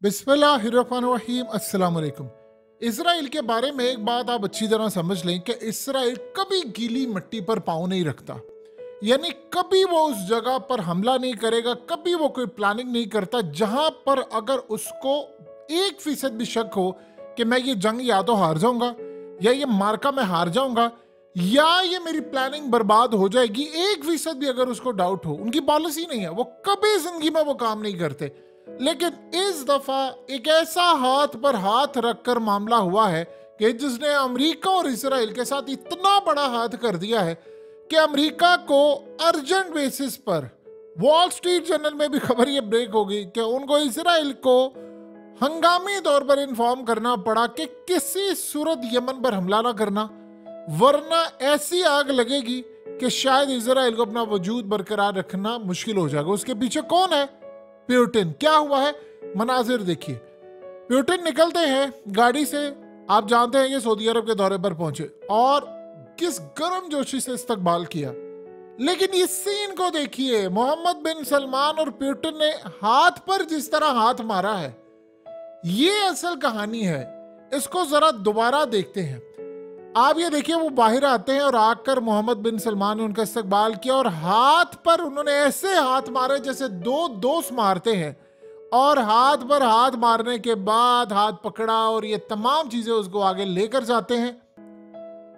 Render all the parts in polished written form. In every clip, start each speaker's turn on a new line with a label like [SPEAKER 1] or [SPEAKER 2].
[SPEAKER 1] बिस्मिल्लाहिर्रहमानिर्रहीम अस्सलाम वालेकुम। इसराइल के बारे में एक बात आप अच्छी तरह समझ लें कि इसराइल कभी गीली मिट्टी पर पाँव नहीं रखता। यानी कभी वो उस जगह पर हमला नहीं करेगा, कभी वो कोई प्लानिंग नहीं करता जहां पर अगर उसको 1% भी शक हो कि मैं ये जंग या तो हार जाऊंगा या ये मार्का में हार जाऊंगा या ये मेरी प्लानिंग बर्बाद हो जाएगी। 1% भी अगर उसको डाउट हो, उनकी पॉलिसी नहीं है, वो कभी जिंदगी में वो काम नहीं करते। लेकिन इस दफा एक ऐसा हाथ पर हाथ रखकर मामला हुआ है कि जिसने अमेरिका और इसराइल के साथ इतना बड़ा हाथ कर दिया है कि अमेरिका को अर्जेंट बेसिस पर वॉल स्ट्रीट जर्नल में भी खबर ये ब्रेक हो गई कि उनको इसराइल को हंगामी तौर पर इन्फॉर्म करना पड़ा कि किसी सूरत यमन पर हमला ना करना, वरना ऐसी आग लगेगी कि शायद इसराइल को अपना वजूद बरकरार रखना मुश्किल हो जाएगा। उसके पीछे कौन है? प्यूटिन। क्या हुआ है, मनाजिर देखिए। प्यूटिन निकलते हैं गाड़ी से, आप जानते हैं ये सऊदी अरब के दौरे पर पहुंचे और किस गर्म जोशी से इस्तकबाल किया। लेकिन इस सीन को देखिए, मोहम्मद बिन सलमान और प्यूटिन ने हाथ पर जिस तरह हाथ मारा है, ये असल कहानी है। इसको जरा दोबारा देखते हैं। आप ये देखिए, वो बाहर आते हैं और आकर मोहम्मद बिन सलमान ने उनका इस्तकबाल किया और हाथ पर उन्होंने ऐसे हाथ मारे जैसे दो दोस्त मारते हैं, और हाथ पर हाथ मारने के बाद हाथ पकड़ा और ये तमाम चीजें उसको आगे लेकर जाते हैं।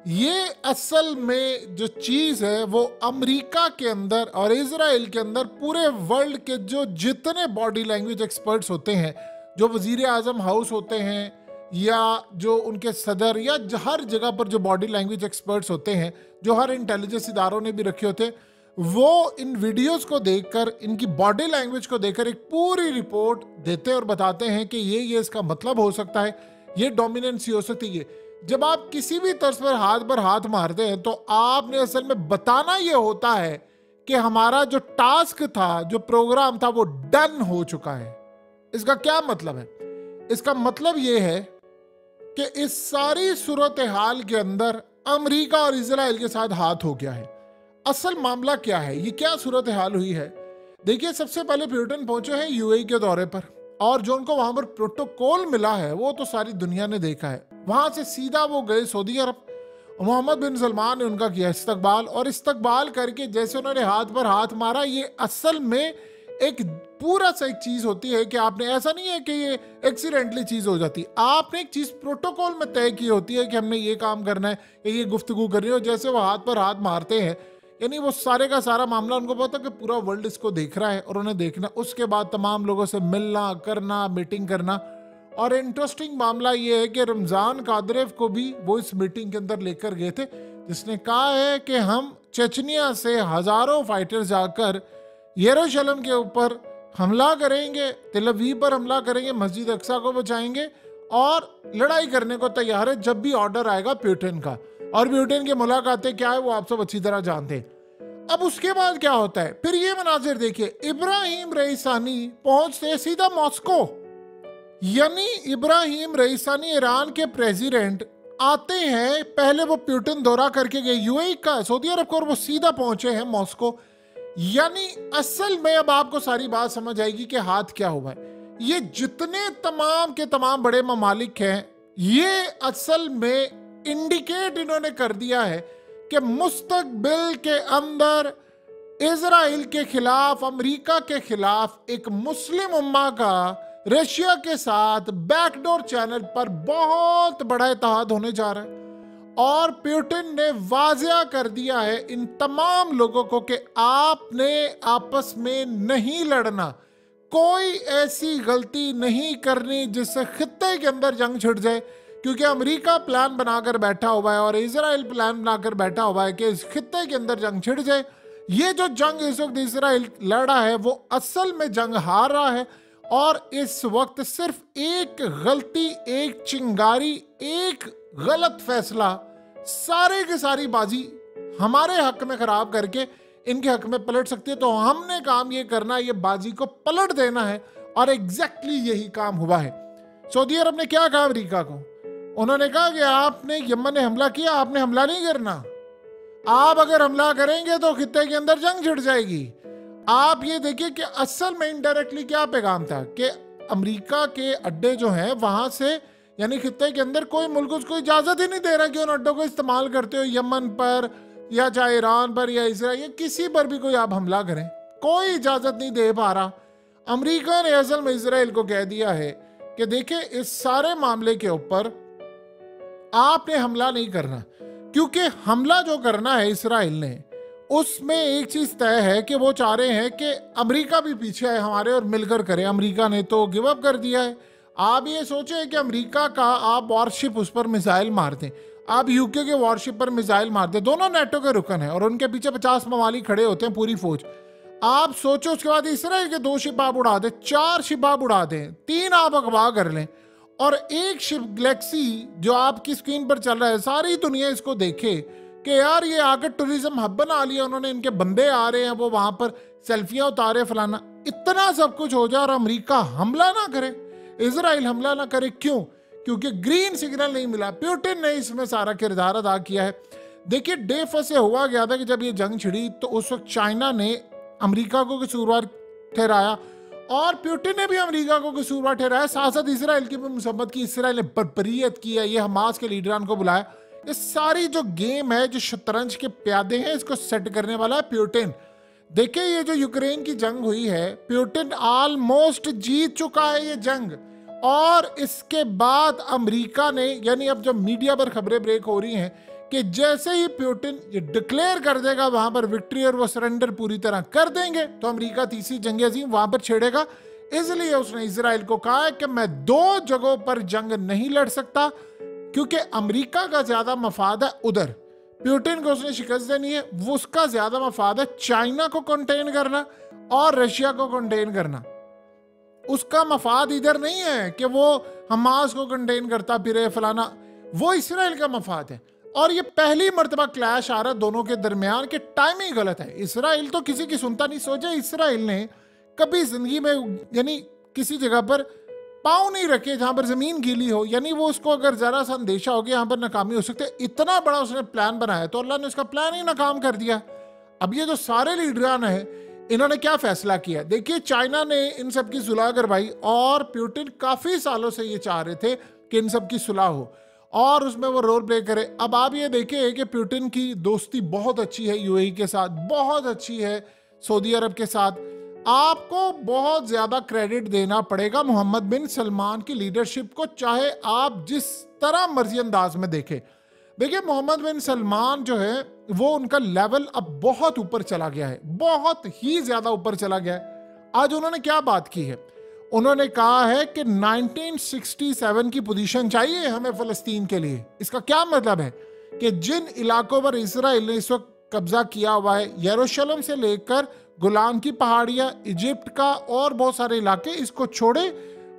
[SPEAKER 1] ये असल में जो चीज है वो अमेरिका के अंदर और इजराइल के अंदर पूरे वर्ल्ड के जो जितने बॉडी लैंग्वेज एक्सपर्ट्स होते हैं, जो वजीर आजम हाउस होते हैं या जो उनके सदर या हर जगह पर जो बॉडी लैंग्वेज एक्सपर्ट्स होते हैं, जो हर इंटेलिजेंस इदारों ने भी रखे होते हैं, वो इन वीडियोस को देखकर, इनकी बॉडी लैंग्वेज को देखकर एक पूरी रिपोर्ट देते और बताते हैं कि ये इसका मतलब हो सकता है, ये डोमिनेंसी हो सकती है। जब आप किसी भी तर्ज पर हाथ मारते हैं तो आपने असल में बताना ये होता है कि हमारा जो टास्क था, जो प्रोग्राम था, वो डन हो चुका है। इसका क्या मतलब है? इसका मतलब ये है कि इस सारी सूरत हाल के अंदर अमेरिका और इजराइल के साथ हाथ हो गया है। असल मामला क्या है, ये क्या सूरत हाल हुई है? देखिए, सबसे पहले प्यूटिन पहुंचे हैं यूएई के दौरे पर और जो उनको वहां पर प्रोटोकॉल मिला है वो तो सारी दुनिया ने देखा है। वहां से सीधा वो गए सऊदी अरब। मोहम्मद बिन सलमान ने उनका किया इस्तकबाल, और इस्तकबाल करके जैसे उन्होंने हाथ पर हाथ मारा, ये असल में एक पूरा सा एक चीज होती है कि आपने, ऐसा नहीं है कि ये एक्सीडेंटली चीज हो जाती, आपने एक चीज प्रोटोकॉल में तय की होती है कि हमने ये काम करना है, ये गुफ्तगू करनी है। जैसे वो हाथ पर हाथ मारते हैं, यानी वो सारे का सारा मामला उनको पता कि पूरा वर्ल्ड इसको देख रहा है और उन्हें देखना, उसके बाद तमाम लोगों से मिलना करना, मीटिंग करना। और इंटरेस्टिंग मामला ये है कि रमजान कादरेव को भी वो इस मीटिंग के अंदर लेकर गए थे, जिसने कहा है कि हम चेचनिया से हजारों फाइटर जाकर यरूशलेम के ऊपर हमला करेंगे, तेल अवीव पर हमला करेंगे, मस्जिद अक्सा को बचाएंगे और लड़ाई करने को तैयार है जब भी ऑर्डर आएगा प्यूटिन का। और प्यूटिन की मुलाकातें क्या है वो आप सब अच्छी तरह जानते हैं। अब उसके बाद क्या होता है, फिर ये मनाजिर देखिए। इब्राहिम रईसानी पहुंचते सीधा मॉस्को, यानी इब्राहिम रईसानी ईरान के प्रेसिडेंट आते हैं। पहले वो प्यूटिन दौरा करके गए यूएई का, सऊदी अरब को, और वो सीधा पहुंचे हैं मॉस्को। यानी असल में अब आपको सारी बात समझ आएगी कि हाथ क्या हुआ है। ये जितने तमाम के तमाम बड़े ममालिक हैं, ये असल में इंडिकेट इन्होंने कर दिया है कि मुस्तकबिल के अंदर इजराइल के खिलाफ, अमेरिका के खिलाफ एक मुस्लिम उम्मा का रशिया के साथ बैकडोर चैनल पर बहुत बड़ा इत्तेहाद होने जा रहा है। और प्यूटिन ने वाजिया कर दिया है इन तमाम लोगों को कि आपने आपस में नहीं लड़ना, कोई ऐसी गलती नहीं करनी जिससे खित्ते के अंदर जंग छिड़ जाए, क्योंकि अमेरिका प्लान बनाकर बैठा हुआ है और इजराइल प्लान बनाकर बैठा हुआ है कि इस खित्ते के अंदर जंग छिड़ जाए। ये जो जंग इस वक्त इजराइल लड़ा है वो असल में जंग हार रहा है, और इस वक्त सिर्फ एक गलती, एक चिंगारी, एक गलत फैसला सारे की सारी बाजी हमारे हक में खराब करके इनके हक में पलट सकती है। तो हमने काम ये करना है, ये बाजी को पलट देना है, और एग्जैक्टली यही काम हुआ है। सऊदी अरब ने क्या कहा अमेरिका को? उन्होंने कहा कि आपने यमन ने हमला किया, आपने हमला नहीं करना, आप अगर हमला करेंगे तो खित्ते के अंदर जंग छिड़ जाएगी। आप ये देखिए कि असल में इनडायरेक्टली क्या पैगाम था कि अमेरिका के अड्डे जो हैं वहां से, यानी खित्ते के अंदर कोई मुल्क उसको इजाजत ही नहीं दे रहा कि उन अड्डों को इस्तेमाल करते हो यमन पर या चाहे ईरान पर या इसराइल या किसी पर भी कोई आप हमला करें, कोई इजाजत नहीं दे पा रहा। अमेरिका ने असल में इसराइल को कह दिया है कि देखिए इस सारे मामले के ऊपर आपने हमला नहीं करना, क्योंकि हमला जो करना है इसराइल ने उसमें एक चीज तय है कि वो चाह रहे हैं कि अमेरिका भी पीछे आए हमारे और मिलकर करे। अमेरिका ने तो गिव अप कर दिया है। आप ये सोचें कि अमेरिका का आप वॉरशिप उस पर मिसाइल मार दें, आप यूके के वॉरशिप पर मिसाइल मार दें, दोनों नेटो के रुकन है और उनके पीछे 50 ममालिक खड़े होते हैं पूरी फौज। आप सोचो उसके बाद इसराइल के 2 शिप आप उड़ा दें, 4 शिप आप उड़ा दें, 3 आप अगवा कर लें और एक शिप गैलेक्सी जो आपकी स्क्रीन पर चल रहा है सारी दुनिया इसको देखे कि यार ये आकर टूरिज्म हब बना लिया उन्होंने, इनके बंदे आ रहे हैं वो वहां पर सेल्फियां उतारे फलाना, इतना सब कुछ हो जाए और अमेरिका हमला ना करे, इजराइल हमला ना करे। क्यों? क्योंकि ग्रीन सिग्नल नहीं मिला। पुतिन ने इसमें सारा किरदार अदा किया है। देखिए डे फर्स्ट से हुआ गया था कि जब ये जंग छिड़ी तो उस वक्त चाइना ने अमेरिका को कसूरवार ठहराया और पुतिन ने भी अमेरिका को कसूरवार ठहराया, साथ साथ इसराइल की भी मुसम्मत की, इसराइल ने बर्बरियत की है, ये हमास के लीडरान को बुलाया। ये सारी जो गेम है, जो शतरंज के प्यादे हैं, इसको सेट करने वाला है पुतिन। देखिए ये जो यूक्रेन की जंग हुई है, पुतिन ऑलमोस्ट जीत चुका है ये जंग और इसके बाद अमेरिका ने, यानी अब जब मीडिया पर खबरें ब्रेक हो रही हैं कि जैसे ही पुतिन ये डिक्लेयर कर देगा वहां पर विक्ट्री और वो सरेंडर पूरी तरह कर देंगे तो अमेरिका तीसरी जंग अजीम वहां पर छेड़ेगा। इसलिए उसने इसराइल को कहा है कि मैं 2 जगहों पर जंग नहीं लड़ सकता, क्योंकि अमेरिका का ज्यादा मफाद है उधर, पुतिन को उसने शिकस्त देनी है, वो उसका ज्यादा मफाद है चाइना को कंटेन करना और रशिया को कंटेन करना। उसका मफाद इधर नहीं है कि वो हमास को कंटेन करता फिरे फलाना, वो इसराइल का मफाद है। और ये पहली मर्तबा क्लैश आ रहा है दोनों के दरमियान कि टाइमिंग गलत है। इसराइल तो किसी की सुनता नहीं। सोचे इसराइल ने कभी जिंदगी में यानी किसी जगह पर पाँव नहीं रखे जहां पर जमीन गीली हो, यानी वो उसको अगर जरा सा अंदेशा हो गया यहाँ पर नाकामी हो सकते, इतना बड़ा उसने प्लान बनाया तो अल्लाह ने उसका प्लान ही नाकाम कर दिया। अब ये जो सारे लीडरान है इन्होंने क्या फैसला किया, देखिए चाइना ने इन सब की सुलह करवाई और पुतिन काफी सालों से ये चाह रहे थे कि इन सब की सुलह हो और उसमें वो रोल प्ले करे। अब आप ये देखिए कि पुतिन की दोस्ती बहुत अच्छी है यूएई के साथ, बहुत अच्छी है सऊदी अरब के साथ। आपको बहुत ज्यादा क्रेडिट देना पड़ेगा मोहम्मद बिन सलमान की लीडरशिप को, चाहे आप जिस तरह मर्जी अंदाज में देखें। देखिए मोहम्मद बिन सलमान जो है वो उनका लेवल अब बहुत ऊपर चला गया है, बहुत ही ज्यादा ऊपर चला गया है। आज उन्होंने क्या बात की है, उन्होंने कहा है कि 1967 की पोजीशन चाहिए हमें फलस्तीन के लिए। इसका क्या मतलब है कि जिन इलाकों पर इसराइल ने इस वक्त कब्जा किया हुआ है, यरूशलेम से लेकर गोलान की पहाड़ियां, इजिप्ट का और बहुत सारे इलाके, इसको छोड़े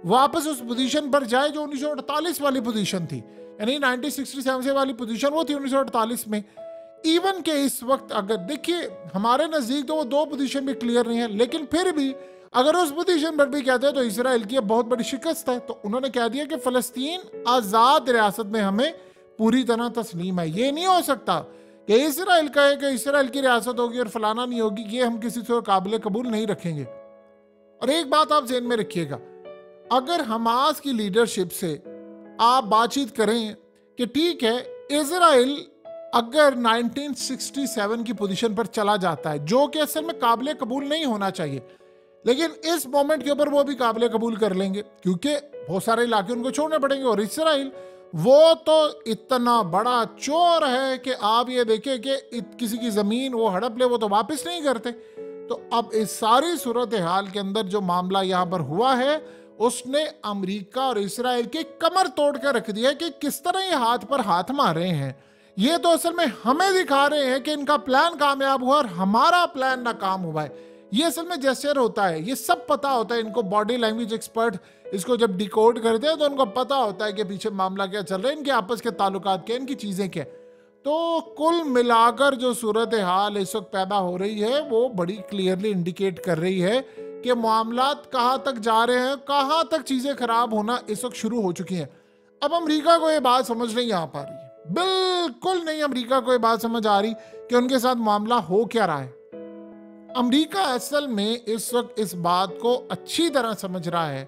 [SPEAKER 1] वापस उस पोजीशन पर जाए जो 1948 वाली पोजीशन थी, यानी 1967 से वाली पोजीशन वो थी 1948 में। इवन के इस वक्त अगर देखिए हमारे नजदीक तो वो 2 पोजीशन भी क्लियर नहीं है, लेकिन फिर भी अगर उस पोजीशन पर भी कहते हैं तो इसराइल की बहुत बड़ी शिकस्त है। तो उन्होंने कह दिया कि फलस्तीन आजाद रियासत में हमें पूरी तरह तस्लीम है। ये नहीं हो सकता कि इसराइल कहे कि इसराइल की रियासत होगी और फलाना नहीं होगी, ये हम किसी से काबिल कबूल नहीं रखेंगे। और एक बात आप ज़हन में रखिएगा, अगर हमास की लीडरशिप से आप बातचीत करें कि ठीक है इसराइल अगर 1967 की पोजीशन पर चला जाता है, जो कि असल में काबिल कबूल नहीं होना चाहिए, लेकिन इस मोमेंट के ऊपर वो भी काबिल कबूल कर लेंगे क्योंकि बहुत सारे इलाके उनको छोड़ने पड़ेंगे। और इसराइल वो तो इतना बड़ा चोर है कि आप ये देखें कि किसी की ज़मीन वो हड़प ले वो तो वापस नहीं करते। तो अब इस सारी सूरत हाल के अंदर जो मामला यहाँ पर हुआ है उसने अमेरिका और इसराइल की कमर तोड़ कर रख दिया है कि किस तरह ये हाथ पर हाथ मार रहे हैं। ये तो असल में हमें दिखा रहे हैं कि इनका प्लान कामयाब हुआ और हमारा प्लान नाकाम हुआ है। ये असल में जेस्चर होता है, ये सब पता होता है इनको। बॉडी लैंग्वेज एक्सपर्ट इसको जब डिकोड करते हैं तो उनको पता होता है कि पीछे मामला क्या चल रहा है, इनके आपस के ताल्लुकात क्या, इनकी चीज़ें क्या। तो कुल मिलाकर जो सूरत हाल इस वक्त पैदा हो रही है वो बड़ी क्लियरली इंडिकेट कर रही है कि मामलात कहाँ तक जा रहे हैं, कहाँ तक चीज़ें खराब होना इस वक्त शुरू हो चुकी हैं। अब अमेरिका को ये बात समझ नहीं आ पा रही है, बिल्कुल नहीं अमेरिका को ये बात समझ आ रही कि उनके साथ मामला हो क्या रहा है। अमेरिका असल में इस वक्त इस बात को अच्छी तरह समझ रहा है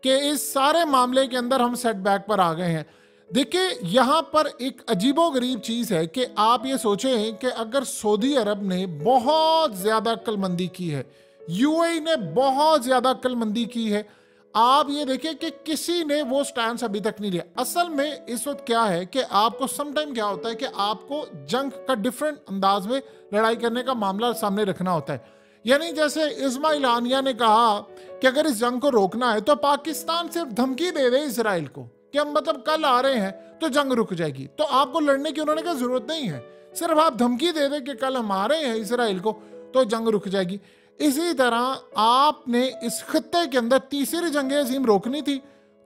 [SPEAKER 1] कि इस सारे मामले के अंदर हम सेटबैक पर आ गए हैं। देखिए यहाँ पर एक अजीबोगरीब चीज़ है कि आप ये सोचें कि अगर सऊदी अरब ने बहुत ज़्यादा अक्लमंदी की है, यूएई ने बहुत ज़्यादा अक्लमंदी की है, आप ये देखिए कि किसी ने वो स्टैंड अभी तक नहीं लिया। असल में इस वक्त क्या है कि आपको समटाइम क्या होता है कि आपको जंग का डिफरेंट अंदाज में लड़ाई करने का मामला सामने रखना होता है। यानी जैसे इस्माइल हानिया ने कहा कि अगर इस जंग को रोकना है तो पाकिस्तान सिर्फ धमकी दे दे इसराइल को कि हम मतलब कल आ रहे हैं तो जंग रुक जाएगी, तो आपको लड़ने की उन्होंने कहा जरूरत नहीं है, सिर्फ आप धमकी दे दे कि कल हम आ रहे हैं इसराइल को तो जंग रुक जाएगी। इसी तरह आपने इस खत्ते के अंदर तीसरी जंग अजीम रोकनी थी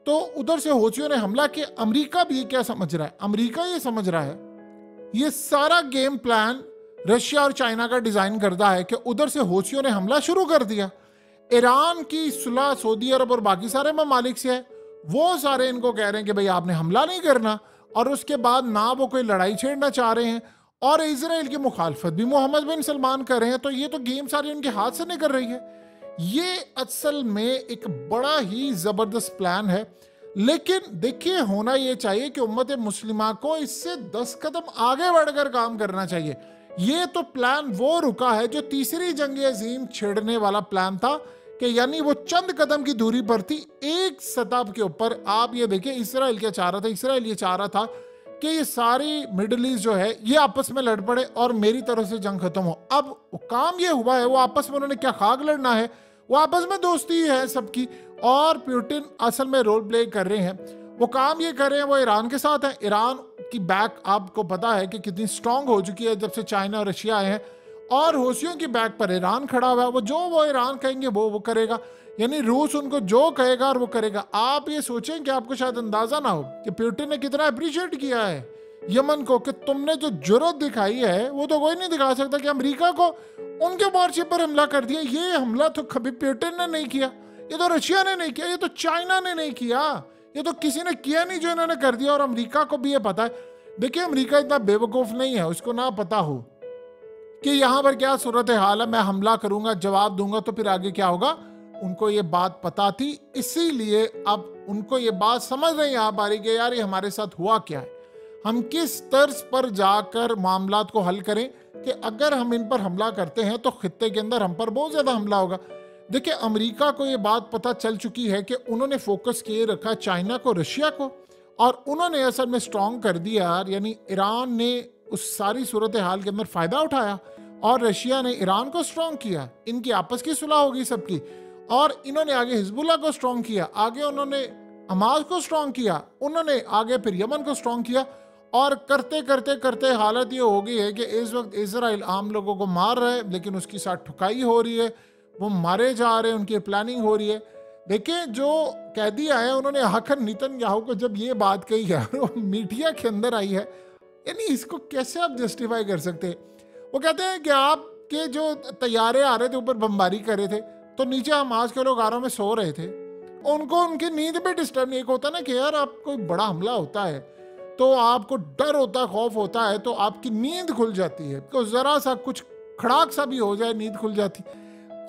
[SPEAKER 1] तो उधर से हौसियों ने हमला किया। अमेरिका भी क्या समझ रहा है, अमेरिका ये समझ रहा है ये सारा गेम प्लान रशिया और चाइना का डिजाइन करता है कि उधर से हौसियों ने हमला शुरू कर दिया। ईरान की सुलह सऊदी अरब और बाकी सारे ममालिक से है, वो सारे इनको कह रहे हैं कि भाई आपने हमला नहीं करना, और उसके बाद ना वो कोई लड़ाई छेड़ना चाह रहे हैं, और इजराइल की मुखालफत भी मोहम्मद बिन सलमान कर रहे हैं। तो ये तो गेम सारी उनके हाथ से निकल रही है। ये असल में एक बड़ा ही जबरदस्त प्लान है, लेकिन देखिए होना ये चाहिए कि उम्मत मुस्लिमा को इससे 10 कदम आगे बढ़कर काम करना चाहिए। ये तो प्लान वो रुका है जो तीसरी जंग अजीम छेड़ने वाला प्लान था कि यानी वो चंद कदम की दूरी पर थी एक सतह के ऊपर। आप ये देखिए इसराइल क्या चाह रहा था, इसराइल ये चाह रहा था कि ये सारी मिडिल ईस्ट जो है ये आपस में लड़ पड़े और मेरी तरफ से जंग खत्म हो। अब काम ये हुआ है, वो आपस में उन्होंने क्या खाक लड़ना है, वो आपस में दोस्ती है सबकी, और पुतिन असल में रोल प्ले कर रहे हैं। वो काम ये कर रहे हैं, वो ईरान के साथ है। ईरान की बैक आपको पता है कि कितनी स्ट्रांग हो चुकी है जब से चाइना और रशिया आए हैं, और हौसियों की बैक पर ईरान खड़ा हुआ है। वो ईरान कहेंगे वो करेगा, यानी रूस उनको जो कहेगा और वो करेगा। आप ये सोचें कि आपको शायद अंदाजा ना हो कि पुतिन ने कितना अप्रिशिएट किया है यमन को कि तुमने जो जुर्रत दिखाई है वो तो कोई नहीं दिखा सकता कि अमेरिका को उनके वॉरशिप पर हमला कर दिया। ये हमला तो कभी पुतिन ने नहीं किया, ये तो रशिया ने नहीं किया, ये तो चाइना ने नहीं किया, ये तो किसी ने किया नहीं जो इन्होंने कर दिया। और अमेरिका को भी ये पता है। देखिए अमेरिका इतना बेवकूफ़ नहीं है, उसको ना पता हो कि यहाँ पर क्या सूरत हाल है, मैं हमला करूंगा जवाब दूंगा तो फिर आगे क्या होगा। उनको ये बात पता थी, इसीलिए अब उनको ये बात समझ नहीं आ पा रही कि यार ये हमारे साथ हुआ क्या है, हम किस तर्ज पर जाकर मामलात को हल करें कि अगर हम इन पर हमला करते हैं तो खित्ते के अंदर हम पर बहुत ज़्यादा हमला होगा। देखिए अमेरिका को ये बात पता चल चुकी है कि उन्होंने फोकस किए रखा चाइना को, रशिया को, और उन्होंने असल में स्ट्रॉन्ग कर दिया यार। यानी ईरान ने उस सारी सूरत हाल के अंदर फ़ायदा उठाया और रशिया ने ईरान को स्ट्रॉन्ग किया। इनकी आपस की सुलह होगी सबकी, और इन्होंने आगे हिजबुल्लाह को स्ट्रॉन्ग किया, आगे उन्होंने हमास को स्ट्रॉन्ग किया, उन्होंने आगे फिर यमन को स्ट्रॉन्ग किया, और करते करते करते हालत ये हो गई है कि इस वक्त इजराइल आम लोगों को मार रहा है, लेकिन उसकी साथ ठुकाई हो रही है, वो मारे जा रहे हैं, उनकी प्लानिंग हो रही है। देखिए जो कैदी आए हैं उन्होंने आखिर नेतन्याहू को जब ये बात कही है वो मीडिया के अंदर आई है, यानी इसको कैसे आप जस्टिफाई कर सकते हैं। वो कहते हैं कि आपके जो तैयारे आ रहे थे ऊपर बमबारी कर रहे थे तो नीचे हमास के लोग आराम में सो रहे थे, उनको उनकी नींद पे डिस्टर्ब नहीं। एक होता ना कि यार आप कोई बड़ा हमला होता है तो आपको डर होता है, खौफ होता है, तो आपकी नींद खुल जाती है, तो जरा सा कुछ खड़ाक सा भी हो जाए नींद खुल जाती।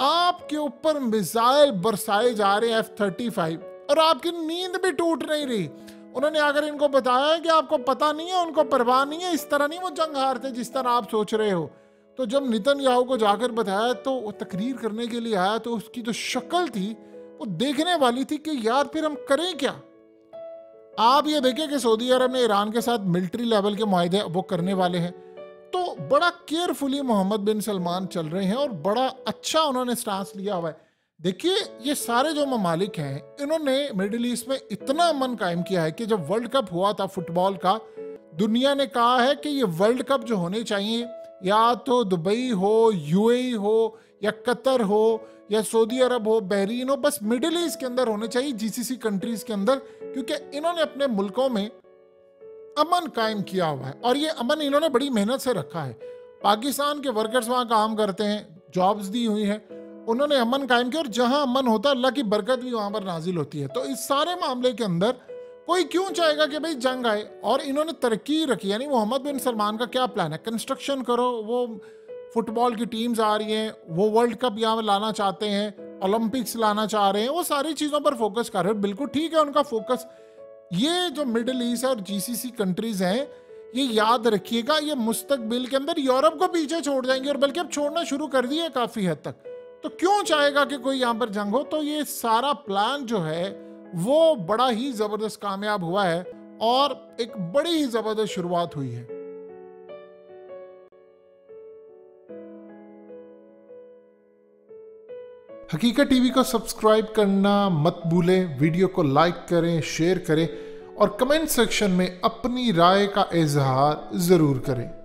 [SPEAKER 1] आपके ऊपर मिसाइल बरसाए जा रहे हैं F-35 और आपकी नींद भी टूट नहीं रही। उन्होंने अगर इनको बताया कि आपको पता नहीं है, उनको परवाह नहीं है, इस तरह नहीं वो जंग हारते जिस तरह आप सोच रहे हो। तो जब नेतन्याहू को जाकर बताया तो वो तकरीर करने के लिए आया तो उसकी जो शक्ल थी वो देखने वाली थी कि यार फिर हम करें क्या। आप ये देखें कि सऊदी अरब ने ईरान के साथ मिलिट्री लेवल के मुआहदे वो करने वाले हैं, तो बड़ा केयरफुली मोहम्मद बिन सलमान चल रहे हैं और बड़ा अच्छा उन्होंने स्टांस लिया हुआ है। देखिए ये सारे जो ममालिक हैं इन्होंने मिडिल ईस्ट में इतना अमन कायम किया है कि जब वर्ल्ड कप हुआ था फुटबॉल का, दुनिया ने कहा है कि ये वर्ल्ड कप जो होने चाहिए या तो दुबई हो, यूएई हो, या कतर हो, या सऊदी अरब हो, बहरीन हो, बस मिडिल ईस्ट के अंदर होने चाहिए, जीसीसी कंट्रीज के अंदर, क्योंकि इन्होंने अपने मुल्कों में अमन कायम किया हुआ है और ये अमन इन्होंने बड़ी मेहनत से रखा है। पाकिस्तान के वर्कर्स वहाँ काम करते हैं, जॉब्स दी हुई हैं, उन्होंने अमन कायम किया, और जहाँ अमन होता है अल्लाह की बरकत भी वहाँ पर नाजिल होती है। तो इस सारे मामले के अंदर कोई क्यों चाहेगा कि भाई जंग आए, और इन्होंने तरक्की रखी। यानी मोहम्मद बिन सलमान का क्या प्लान है, कंस्ट्रक्शन करो, वो फुटबॉल की टीम्स आ रही हैं, वो वर्ल्ड कप यहाँ लाना चाहते हैं, ओलंपिक्स लाना चाह रहे हैं, वो सारी चीज़ों पर फोकस कर रहे हैं। बिल्कुल ठीक है उनका फोकस। ये जो मिडिल ईस्ट और जीसीसी कंट्रीज हैं, ये याद रखिएगा, ये मुस्तकबिल के अंदर यूरोप को पीछे छोड़ जाएंगे, और बल्कि अब छोड़ना शुरू कर दिए काफ़ी हद तक। तो क्यों चाहेगा कि कोई यहाँ पर जंग हो? तो ये सारा प्लान जो है वो बड़ा ही ज़बरदस्त कामयाब हुआ है और एक बड़ी ही ज़बरदस्त शुरुआत हुई है। हकीकत टीवी को सब्सक्राइब करना मत भूलें, वीडियो को लाइक करें, शेयर करें और कमेंट सेक्शन में अपनी राय का इजहार ज़रूर करें।